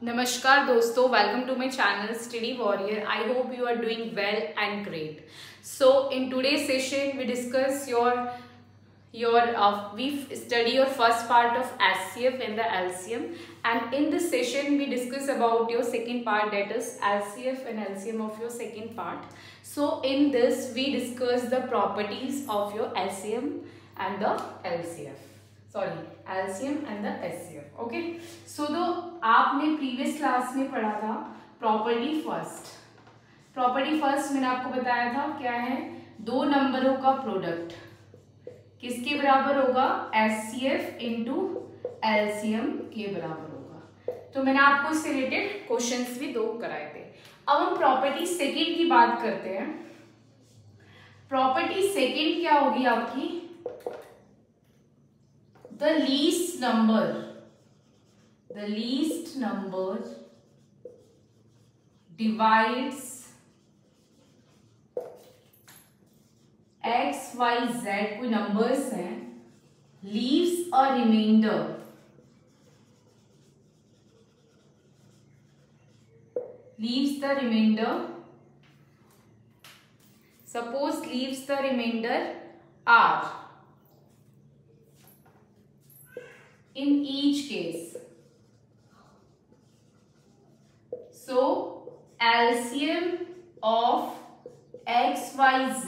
नमस्कार दोस्तों, welcome to my channel study warrior. I hope you are doing well and great. So in today's session we discuss we study your first part of HCF and the LCM, and in this session we discuss about your second part, that is LCF and LCM of your second part. So in this we discuss the properties of your LCM and the LCF. LCM and the HCF. Okay. So आपने previous class में पढ़ा था property first. Property first मैंने आपको बताया था क्या है, दो नंबरों का प्रोडक्ट किसके बराबर होगा, HCF इंटू LCM के बराबर होगा. तो मैंने आपको इससे रिलेटेड क्वेश्चंस भी दो कराए थे. अब हम प्रॉपर्टी सेकेंड की बात करते हैं. प्रॉपर्टी सेकेंड क्या होगी आपकी, the least number divides x y z, कोई नंबर्स हैं, leaves a remainder suppose leaves the remainder r in each case. So LCM of x y z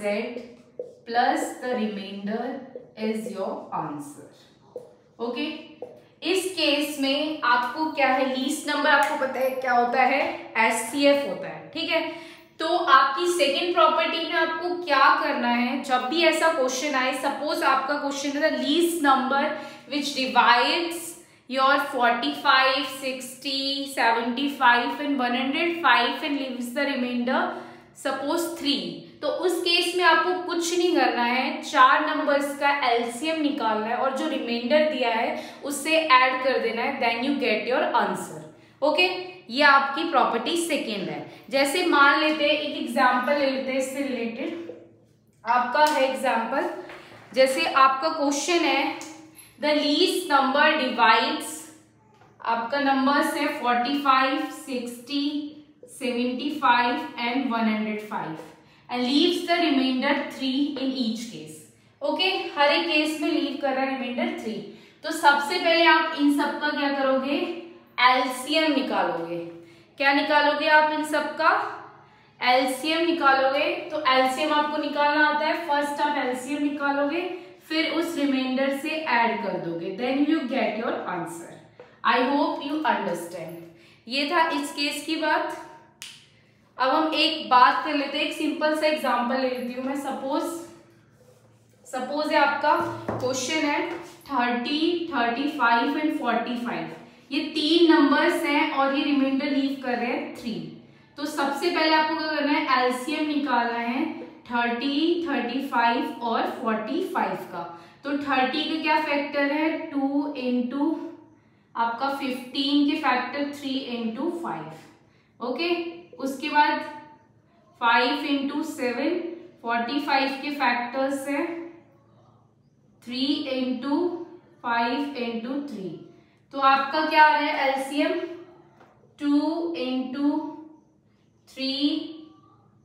plus the remainder is your answer. Okay. इस case में आपको क्या है, least number आपको पता है क्या होता है, HCF होता है. ठीक है. तो आपकी सेकेंड प्रॉपर्टी में आपको क्या करना है, जब भी ऐसा क्वेश्चन आए, सपोज आपका क्वेश्चन है the least number which divides your 45, 60, 75 and 105 and leaves the remainder suppose 3. तो उस केस में आपको कुछ नहीं करना है, चार नंबर्स का LCM निकालना है और जो रिमाइंडर दिया है उससे ऐड कर देना है, then you get your answer. Okay. ये आपकी प्रॉपर्टी सेकेंड है. जैसे मान लेते हैं, एक एग्जांपल ले लेते हैं इससे रिलेटेड. आपका है एग्जांपल, जैसे आपका क्वेश्चन है द लीस्ट नंबर डिवाइड्स, आपका नंबर्स है 45, 60, 75 and 105 and leaves the remainder 3 in each case. Okay. हर एक केस में लीव कर रहा है रिमाइंडर 3. तो सबसे पहले आप इन सब का क्या करोगे, LCM निकालोगे. क्या निकालोगे आप, इन सब का LCM निकालोगे. तो LCM आपको निकालना आता है, फर्स्ट आप LCM निकालोगे, फिर उस रिमाइंडर से ऐड कर दोगे, then you get your answer. I hope you understand. ये था इस केस की बात. अब हम एक बात कर लेते हैं, एक सिंपल सा एग्जांपल ले लेती हूं मैं. सपोज है आपका क्वेश्चन है 30, 35 एंड 45. ये तीन नंबर्स हैं और ये रिमाइंडर लीव कर रहे हैं 3. तो सबसे पहले आपको क्या करना है, LCM निकालना है 30, 35 और 45 का. तो 30 का क्या फैक्टर है, 2 इंटू आपका 15 के फैक्टर 3 इंटू 5. ओके. उसके बाद 5 इंटू 7, 45 के फैक्टर्स है 3 इंटू 5 इंटू 3. तो आपका क्या आ रहा है LCM, 2 इंटू 3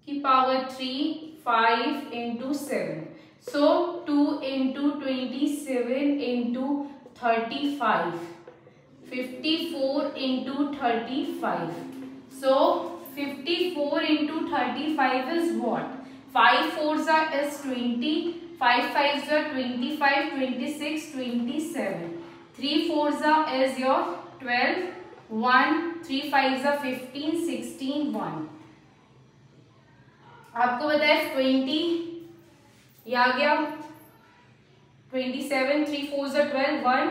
की power 3, 5 into 7. So 2 into 27 into 35, 54 into 35. So 54 into 35 is what? 5 4s is 20, 5 5s are 25, 26, 27. 3 4s is your 12, 1, 3 5s are 15, 16, 1. आपको बताया 20, ये आ गया 27, 3 4s are 12, 1,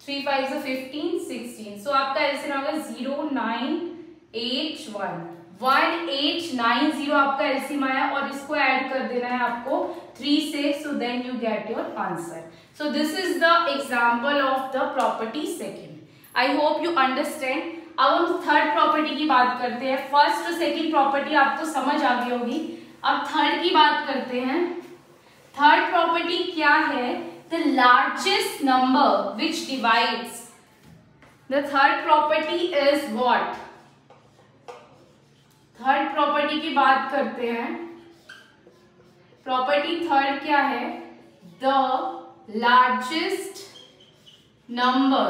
3 5s are 15, 16. सो आपका ऐसे होगा 0 9 8 1 1890 आपका LCM आया और इसको ऐड कर देना है आपको 3 से. So then you get your answer. So this is the example of the property second. I hope you understand. अब हम थर्ड प्रॉपर्टी की बात करते हैं. फर्स्ट और सेकेंड प्रॉपर्टी आपको समझ आ गई होगी. अब थर्ड की बात करते हैं. थर्ड प्रॉपर्टी क्या है, the largest number which divides the third property is what? Third property की बात करते हैं। प्रॉपर्टी थर्ड क्या है? The largest number,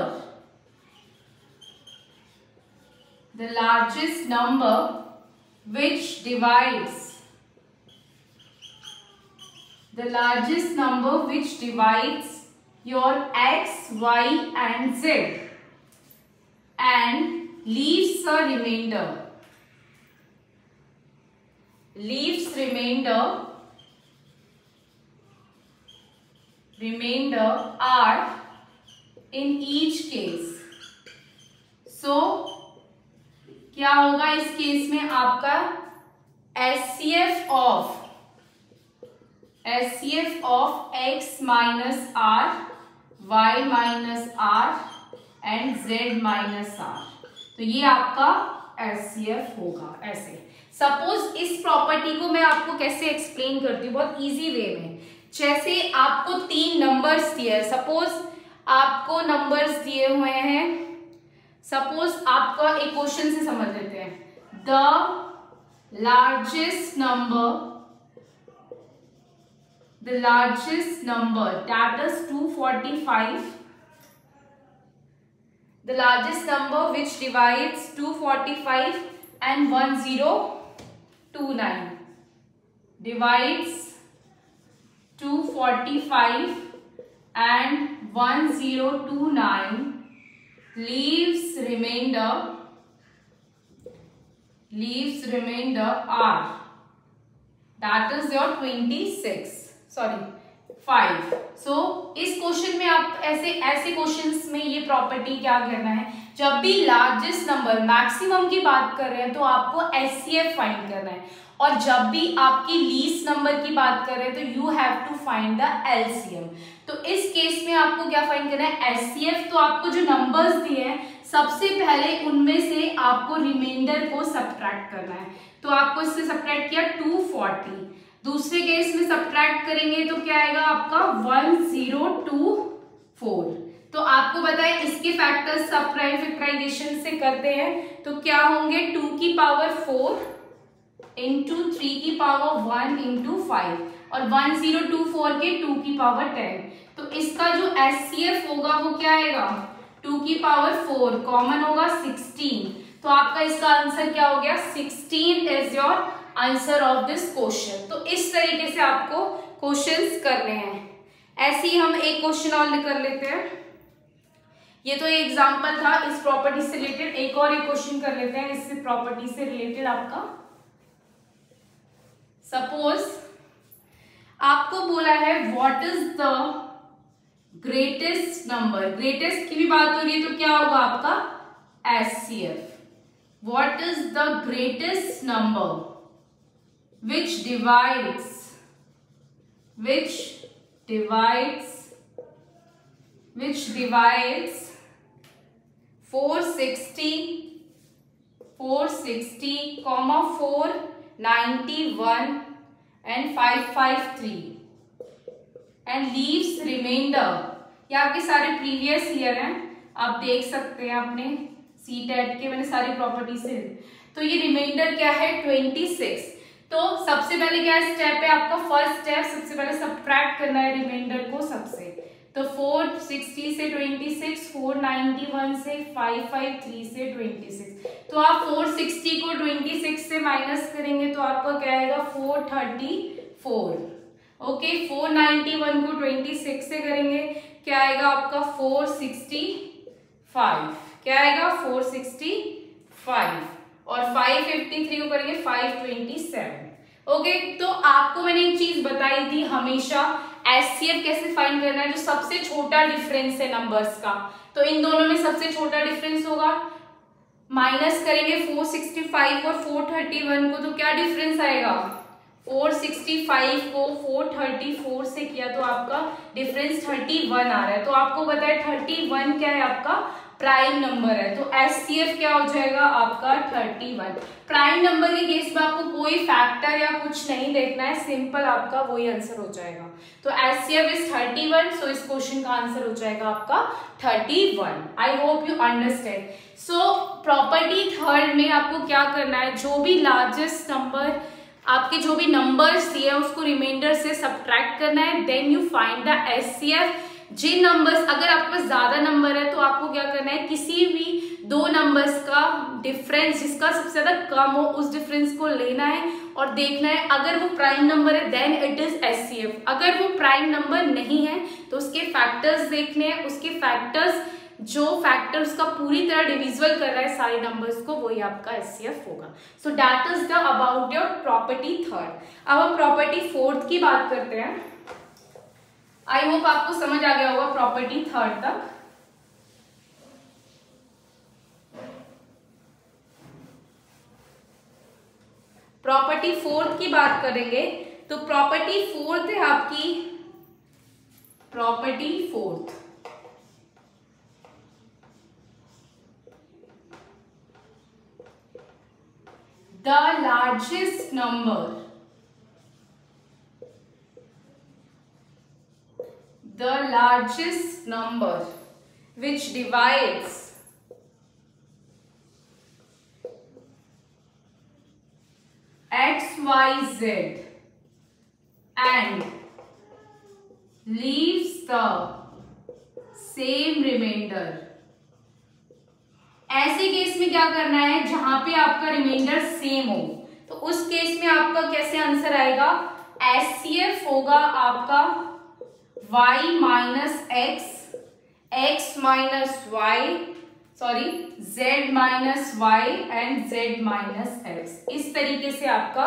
the largest number which divides, the largest number which divides your x, y and z and leaves a remainder, remainder are in each case. So क्या होगा इस case में? आपका HCF of x minus r, y minus r and z minus r, तो ये आपका HCF होगा। ऐसे सपोज इस प्रॉपर्टी को मैं आपको कैसे एक्सप्लेन करती हूँ, बहुत इजी वे में। जैसे आपको 3 नंबर्स दिए, सपोज आपको नंबर्स दिए हुए हैं, सपोज आपका एक क्वेश्चन से समझ लेते हैं। The largest number that is 245, the largest number which divides 245 and 1029, divides 245 and 1029, leaves remainder r, that is your 5. So इस क्वेश्चन में आप ऐसे क्वेश्चंस में ये प्रॉपर्टी क्या करना है, जब भी लार्जेस्ट नंबर मैक्सिमम की बात कर रहे हैं तो आपको HCF फाइंड करना है, और जब भी आपकी लीस्ट नंबर की बात कर रहे हैं तो you have to find the LCM। तो इस केस में आपको क्या फाइंड करना है? HCF। तो आपको जो नंबर्स दिए हैं सबसे पहले उनमें से आपको रिमाइंडर को सब्ट्रैक्ट करना है। तो आपको इससे सब्ट्रैक्ट किया 240, दूसरे केस में सब्ट्रैक्ट करेंगे तो क्या आएगा आपका 1024। तो आपको बताए इसके फैक्टर्स सब प्राइम फैक्टराइजेशन से करते हैं तो क्या होंगे? 2 की पावर 4 इंटू 3 की पावर 1 इंटू 5 और 1024 के 2 की पावर 10। तो इसका जो HCF होगा वो क्या आएगा? 2 की पावर 4 कॉमन होगा 16। तो आपका इसका आंसर क्या हो गया? 16 is your answer of this question. तो इस तरीके से आपको क्वेश्चंस करने हैं। ऐसे ही हम एक क्वेश्चन और कर लेते हैं। ये तो एक एग्जांपल था इस प्रॉपर्टी से रिलेटेड। एक और एक क्वेश्चन कर लेते हैं इस प्रॉपर्टी से रिलेटेड आपका। सपोज आपको बोला है what is the greatest number, greatest की भी बात हो रही है तो क्या होगा आपका HCF। What is the greatest number which divides 460, 491 and 553 and leaves remainder। ये आपके सारे प्रीवियस ईयर हैं, आप देख सकते हैं अपने CTET के, मैंने सारी प्रॉपर्टी से। तो ये रिमाइंडर क्या है? 26। तो सबसे पहले क्या स्टेप है आपका? फर्स्ट स्टेप सबसे पहले सब्ट्रैक्ट करना है रिमाइंडर को सबसे। तो 460 से 26, 491 से 553 से 26। तो आप 460 को 26 से माइनस करेंगे तो आपका क्या आएगा? 434। ओके, 491 को 26 से करेंगे क्या आएगा आपका? 465। क्या आएगा? 465। और 553 को करेंगे 527। ओके, तो आपको मैंने एक चीज बताई थी, हमेशा HCF कैसे फाइंड करना है, जो सबसे छोटा डिफरेंस है नंबर्स का। तो इन दोनों में सबसे छोटा डिफरेंस होगा, माइनस करेंगे 465 और 431 को, तो क्या डिफरेंस आएगा? 465 को 434 से किया तो आपका डिफरेंस 31 आ रहा है। तो आपको पता है 31 क्या है, आपका प्राइम नंबर है। तो HCF क्या हो जाएगा आपका 31। प्राइम नंबर के केस में आपको कोई फैक्टर या कुछ नहीं देखना है, सिंपल आपका वही आंसर हो जाएगा। तो HCF इज 31, सो इस क्वेश्चन का आंसर हो जाएगा आपका 31। आई hope you understand. So property third में आपको क्या करना है, जो भी लार्जेस्ट नंबर आपके जो भी नंबर्स दिए हैं उसको रिमाइंडर से सब्ट्रैक्ट करना है, then you find the HCF। जिन नंबर्स, अगर आपके पास ज्यादा नंबर है तो आपको क्या करना है, किसी भी दो नंबर्स का डिफरेंस जिसका सबसे ज्यादा कम हो उस डिफरेंस को लेना है और देखना है अगर वो प्राइम नंबर है देन इट इज HCF। अगर वो प्राइम नंबर नहीं है तो उसके फैक्टर्स देखने हैं, उसके फैक्टर्स जो फैक्टर उसका पूरी तरह डिविजिबल कर रहा है सारे नंबर्स को, वही आपका HCF होगा। So that is the about your property third. अब हम प्रॉपर्टी फोर्थ की बात करते हैं। आई होप आपको समझ आ गया होगा प्रॉपर्टी थर्ड तक। प्रॉपर्टी फोर्थ की बात करेंगे तो प्रॉपर्टी फोर्थ है आपकी property fourth. The largest number, the largest number which divides x, y, z and leaves the same remainder। ऐसे केस में क्या करना है, जहां पे आपका रिमाइंडर सेम हो तो उस केस में आपका कैसे आंसर आएगा, HCF होगा आपका y minus x, x minus y, sorry z minus Y and z minus x. इस तरीके से आपका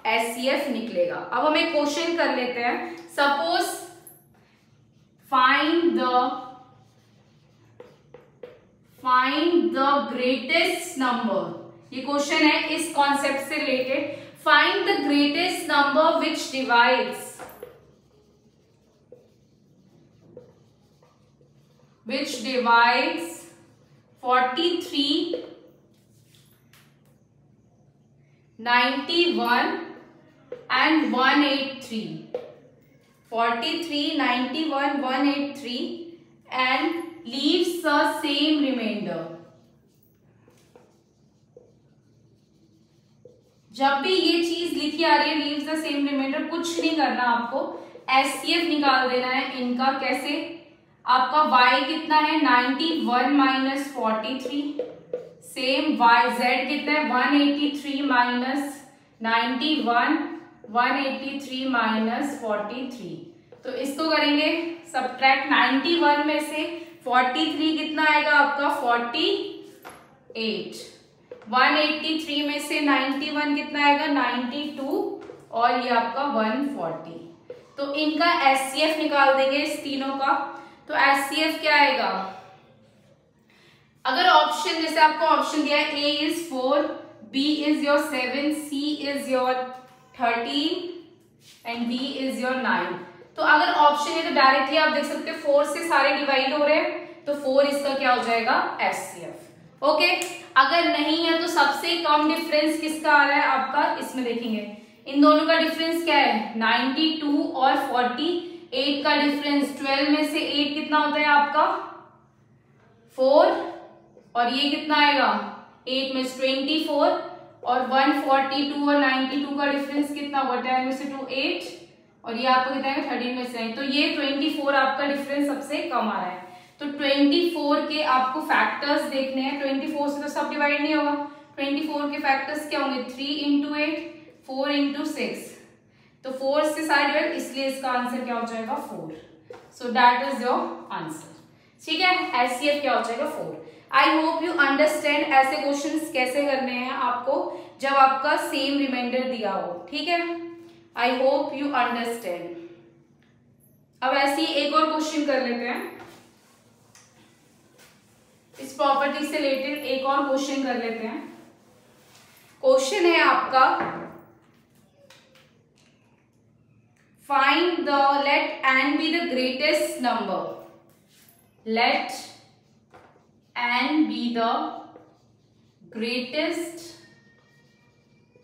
HCF निकलेगा। अब हम एक क्वेश्चन कर लेते हैं। Suppose find the greatest number. ये क्वेश्चन है इस कॉन्सेप्ट से related. Find the greatest number which divides 43, 91 and 183। 43, 91, 183 and leaves the same remainder। जब भी ये चीज लिखी आ रही है leaves the same remainder, कुछ नहीं करना आपको, HCF निकाल देना है इनका। कैसे, आपका y कितना है 91 माइनस 43, सेम y z कितना है 183 माइनस 91, 183 माइनस 43। तो इसको करेंगे सब्ट्रैक्ट, 91 में से 43 कितना आएगा आपका 48, 183 में से 91 कितना आएगा 92 और ये आपका 140। तो इनका HCF निकाल देंगे इस तीनों का। तो HCF क्या आएगा, अगर ऑप्शन जैसे आपको ऑप्शन दिया है A is 4, B is your 7, C is your 13 and D is your 9। तो अगर ऑप्शन है तो डायरेक्टली आप देख सकते हैं 4 से सारे डिवाइड हो रहे हैं तो 4 इसका क्या हो जाएगा HCF। ओके, अगर नहीं है तो सबसे कम डिफरेंस किसका आ रहा है आपका, इसमें देखेंगे इन दोनों का डिफरेंस क्या है 92 और 48 का डिफरेंस। 12 में से 8 कितना होता है आपका 4 और ये कितना आएगा 8 में से 24 और 142 और 92 का डिफरेंस कितना होगा 10 में से 2 8 और ये आपको कितना है 13 में से 9। तो ये 24 आपका डिफरेंस सबसे कम आ रहा है। तो 24 के आपको फैक्टर्स देखने हैं। 24 से तो सब डिवाइड नहीं होगा। 24 के फैक्टर्स क्या होंगे 3 इंटू 8, 4 इंटू 6। तो 4 से सारे डिवाइड, इसलिए इसका आंसर क्या हो जाएगा 4। So that is your answer. ठीक है, HCF क्या हो जाएगा 4। आई होप यू अंडरस्टैंड ऐसे क्वेश्चंस कैसे करने हैं आपको जब आपका सेम रिमाइंडर दिया हो। ठीक है, आई होप यू अंडरस्टैंड। अब ऐसे ही एक और क्वेश्चन कर लेते हैं, इस प्रॉपर्टी से रिलेटेड एक और क्वेश्चन कर लेते हैं। क्वेश्चन है आपका find the, let n be the greatest number. Let n be the greatest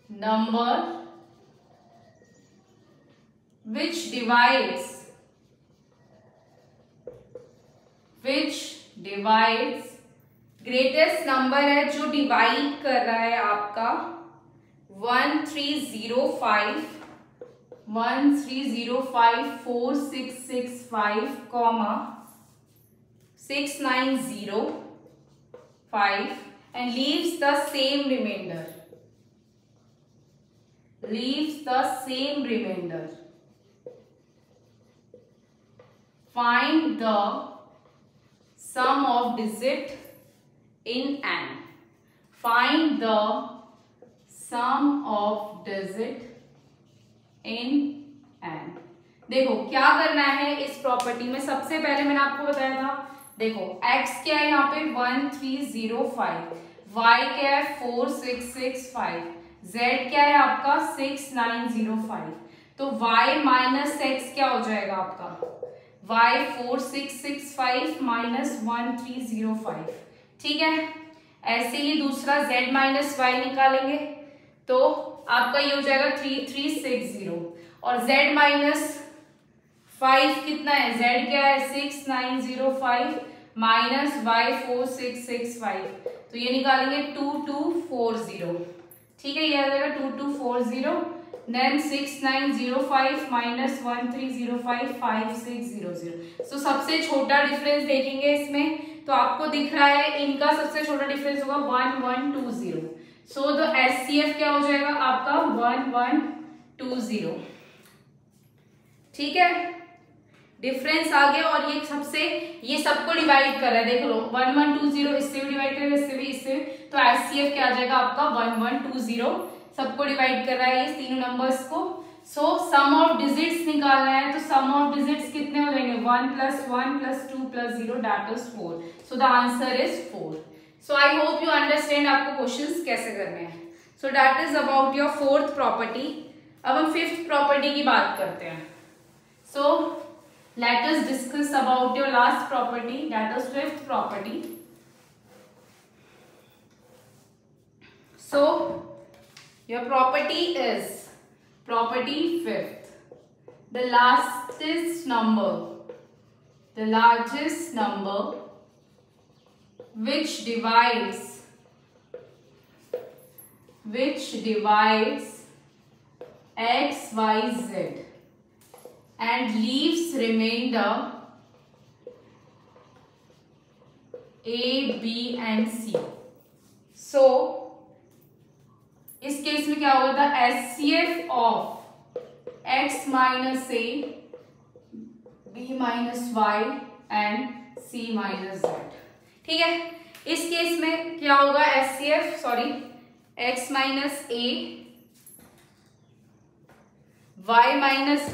number which divides greatest number है जो डिवाइड कर रहा है आपका 1305 4665 6905 and leaves the same remainder. Find the sum of digit in n. Find the sum of digit in n. देखो क्या करना है इस प्रॉपर्टी में, सबसे पहले मैंने आपको बताया था, देखो x क्या है यहाँ पे 1305, y क्या है 4665, z क्या है आपका 6905, तो y माइनस x क्या हो जाएगा आपका y 4665 माइनस 1305, ठीक है। ऐसे ही दूसरा z माइनस y निकालेंगे तो आपका ये हो जाएगा 3360 और z माइनस 5 कितना है, z क्या है 6905 माइनस y 4665, तो ये निकालेंगे 2240, ठीक है, ये आ जाएगा 2240, देन 6905 माइनस 1305 5600। सो सबसे छोटा डिफरेंस देखेंगे इसमें तो आपको दिख रहा है इनका सबसे छोटा डिफरेंस होगा 1120। सो द एचसीएफ क्या हो जाएगा आपका 1120, ठीक है, डिफरेंस आ गया। और ये सबको डिवाइड कर रहा है, देख लो 1120 इससे भी डिवाइड करेगा, इससे भी, तो एचसीएफ क्या आ जाएगा आपका 1120, सबको डिवाइड कर रहा है ये तीनों नंबर्स को। सो सम ऑफ डिजिट्स निकालना है, तो सम ऑफ डिजिट्स कितने हो जाएंगे 1 + 1 + 2 + 0 that is 4। So the answer is 4। So I hope you understand आपको क्वेश्चंस कैसे करने हैं। So that is about your fourth property. अब हम फिफ्थ प्रॉपर्टी की बात करते हैं। So let us discuss about your last property, that is fifth property. So your property is property fifth. The largest number which divides x, y, z and leaves remainder a, b and c. So इस case में क्या होगा, the HCF of x minus A, b minus Y and c minus Z, ठीक है। इस case में क्या होगा HCF, x minus A, y minus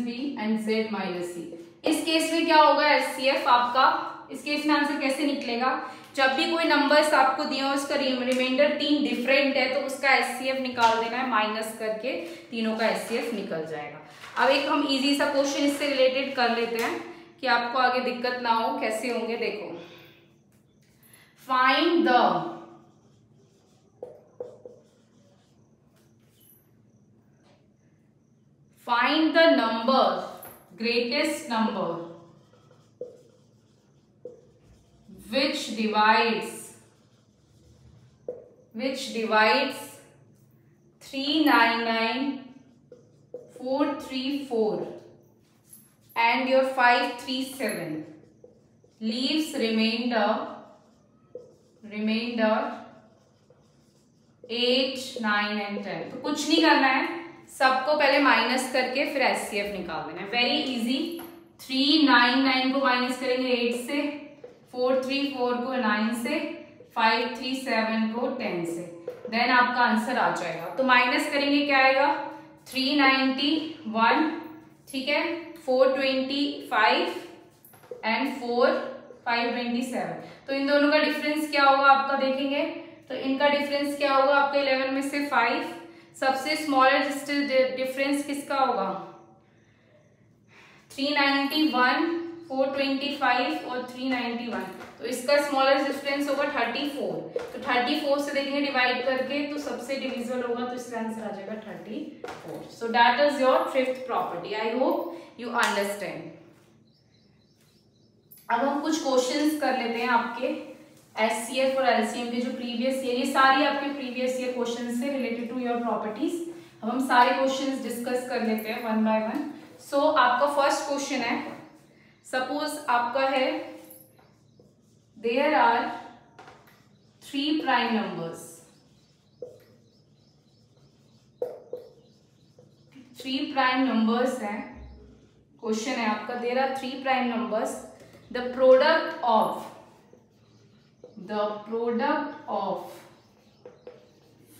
B and z minus C. इस केस में क्या होगा एचसीएफ आपका, इस केस में आंसर कैसे निकलेगा, जब भी कोई नंबर्स आपको दिए हो उसका रिमाइंडर 3 डिफरेंट है तो उसका एचसीएफ निकाल देना है, माइनस करके तीनों का एचसीएफ निकल जाएगा। अब एक हम इजी सा क्वेश्चन इससे रिलेटेड कर लेते हैं कि आपको आगे दिक्कत ना हो। कैसे होंगे देखो, find the number, greatest number which divides 399434 and your 537, leaves remainder 8, 9 and 10। तो कुछ नहीं करना है, सबको पहले माइनस करके फिर एचसीएफ निकाल देना है, वेरी इजी। 399 को माइनस करेंगे 8 से, 434 को 9 से, 537 को 10 से, देन आपका आंसर आ जाएगा। तो माइनस करेंगे क्या आएगा 391, ठीक है, 425 एंड 527। तो इन दोनों का डिफरेंस क्या होगा आपका देखेंगे, तो इनका डिफरेंस क्या होगा आपका 11 में से 5, सबसे स्मॉलेस्ट डिफरेंस किसका होगा? 391, 425 और 391, तो इसका स्मॉलेस्ट डिफरेंस होगा 34। तो 34 से देखेंगे डिवाइड करके तो सबसे डिविजिबल होगा, तो इसका आंसर आ जाएगा 34। So that is your fifth property. I hope you understand. अब हम कुछ क्वेश्चंस कर लेते हैं आपके एचसीएफ और एलसीएम के जो प्रीवियस ईयर, ये सारी आपके प्रीवियस ईयर क्वेश्चंस से रिलेटेड टू योर प्रॉपर्टीज। अब हम सारे क्वेश्चंस डिस्कस कर लेते हैं वन बाय वन। सो आपका फर्स्ट क्वेश्चन है, सपोज आपका है there are 3 prime numbers, 3 prime numbers हैं। क्वेश्चन है आपका there are 3 prime numbers, the product of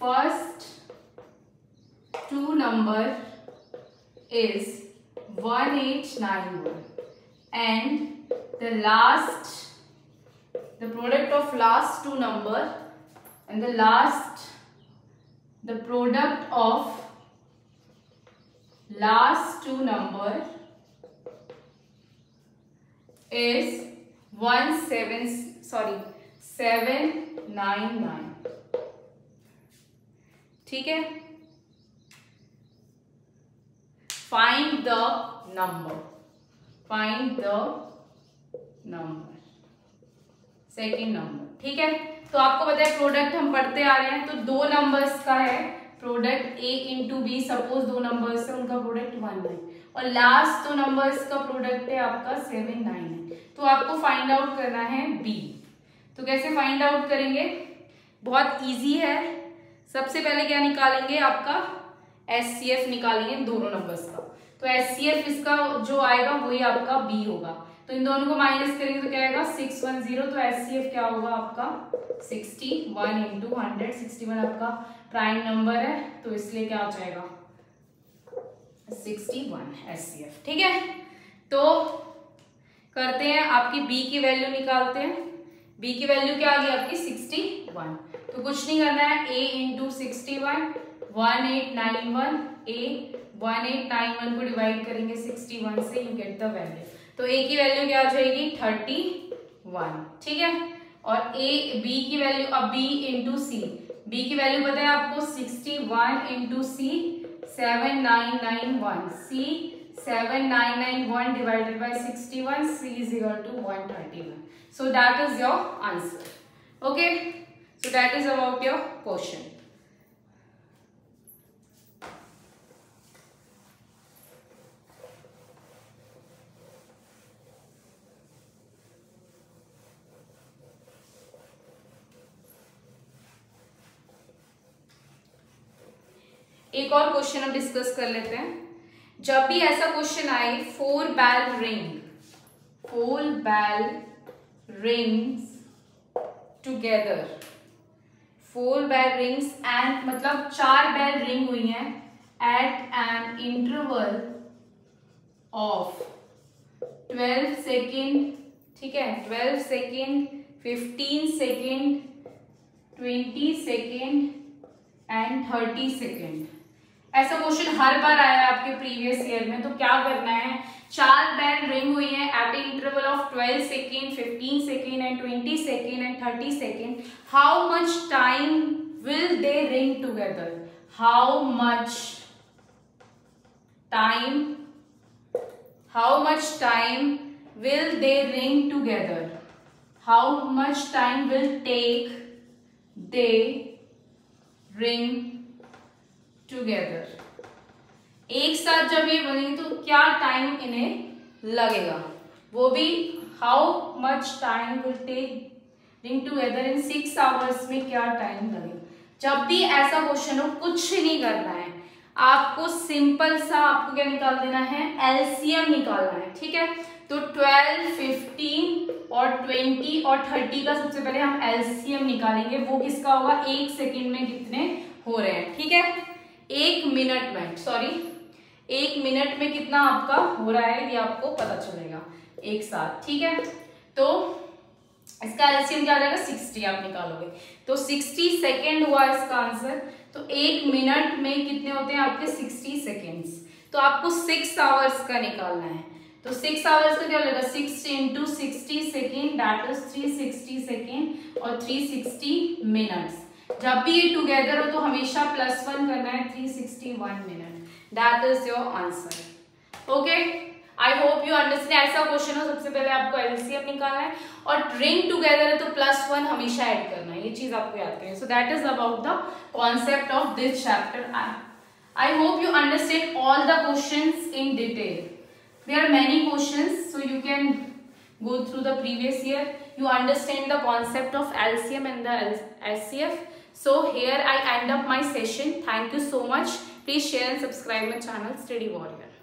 first 2 number is 1891 and the product of last 2 number and the product of last 2 number is 799। ठीक है, find the number, second number. ठीक है, तो आपको पता है प्रोडक्ट हम पढ़ते आ रहे हैं, तो 2 नंबर्स का है product a into b. Suppose 2 numbers है, उनका प्रोडक्ट 1 है और लास्ट 2 नंबर्स का प्रोडक्ट है आपका 799 है। तो आपको फाइंड आउट करना है b। तो कैसे फाइंड आउट करेंगे? बहुत इजी है। सबसे पहले क्या निकालेंगे? आपका एचसीएफ निकालेंगे दोनों नंबर्स का। तो एचसीएफ इसका जो आएगा वही आपका b होगा। तो इन दोनों को माइनस करेंगे तो क्या आएगा? 610। तो एचसीएफ क्या होगा आपका? 61 इंटू 100। 61 आपका प्राइम नंबर है, तो इसलिए क्या आ जाएगा? 61 एचसीएफ। ठीक है, तो करते हैं, आपकी b की वैल्यू निकालते हैं। b की वैल्यू क्या आ गई आपकी? 61। तो कुछ नहीं करना है, a इंटू 61, 1891, a 1891 को डिवाइड करेंगे 61 से, यू गेट द वैल्यू। तो a की वैल्यू क्या आ जाएगी? 31। ठीक है, और b की वैल्यू, अब b इंटू c, b की वैल्यू पता है आपको? 61 into c 7991, c 7991 divided by 61, c is equal to 131. So that is your answer. Okay, so that is about your question. एक और क्वेश्चन हम डिस्कस कर लेते हैं। जब भी ऐसा क्वेश्चन आए, 4 bell rings together, 4 bell rings and मतलब 4 बेल रिंग हुई हैं at an interval of 12 second. ठीक है, 12 second, 15 second, 20 second and 30 second. ऐसा क्वेश्चन हर बार आया है आपके प्रीवियस ईयर में। तो क्या करना है? 4 बेल रिंग हुई है eight interval of 12 second, 15 second and 20 second and 30 second. How much time will they ring together? How much time will they ring together? How much time will take they ring together? एक साथ जब ये बनेंगे तो क्या time इन्हें लगेगा? वो भी how much time will take ring together in 6 hours में क्या टाइम लगेगा? जब भी ऐसा क्वेश्चन हो, कुछ नहीं करना है आपको, सिंपल सा आपको क्या निकाल देना है? एलसीएम निकालना है। ठीक है, तो 12, 15 और 20 और 30 का सबसे पहले हम एलसीएम निकालेंगे। वो किसका होगा? 1 सेकेंड में कितने हो रहे हैं? ठीक है, 1 मिनट में कितना आपका हो रहा है ये आपको पता चलेगा एक साथ। ठीक है, तो इसका एलसीएम क्या आ जाएगा? 60 आप निकालोगे तो 60 सेकेंड हुआ इसका आंसर। तो 1 मिनट में कितने होते हैं आपके 60 सेकेंड्स। तो आपको 6 आवर्स का निकालना है। तो 6 आवर्स का क्या लगेगा, 6 into 60 second, that is 360 second और 360 मिनट्स। जब भी ये टुगेदर हो तो हमेशा +1 करना है, 361 minute, that is your answer. Okay, I hope you understand. ऐसा क्वेश्चन हो, सबसे पहले आपको एलसीएम निकालना है और रिंग टुगेदर है तो +1 हमेशा ऐड करना है, ये चीज आपको याद करनी है। So that is about the concept of this chapter. I hope you understand all the questions in detail. There are many questions, so you can go through the previous year. You understand the concept of LCM and the SCF. So here I end up my session. Thank you so much. Please share and subscribe my channel, Study Warrior.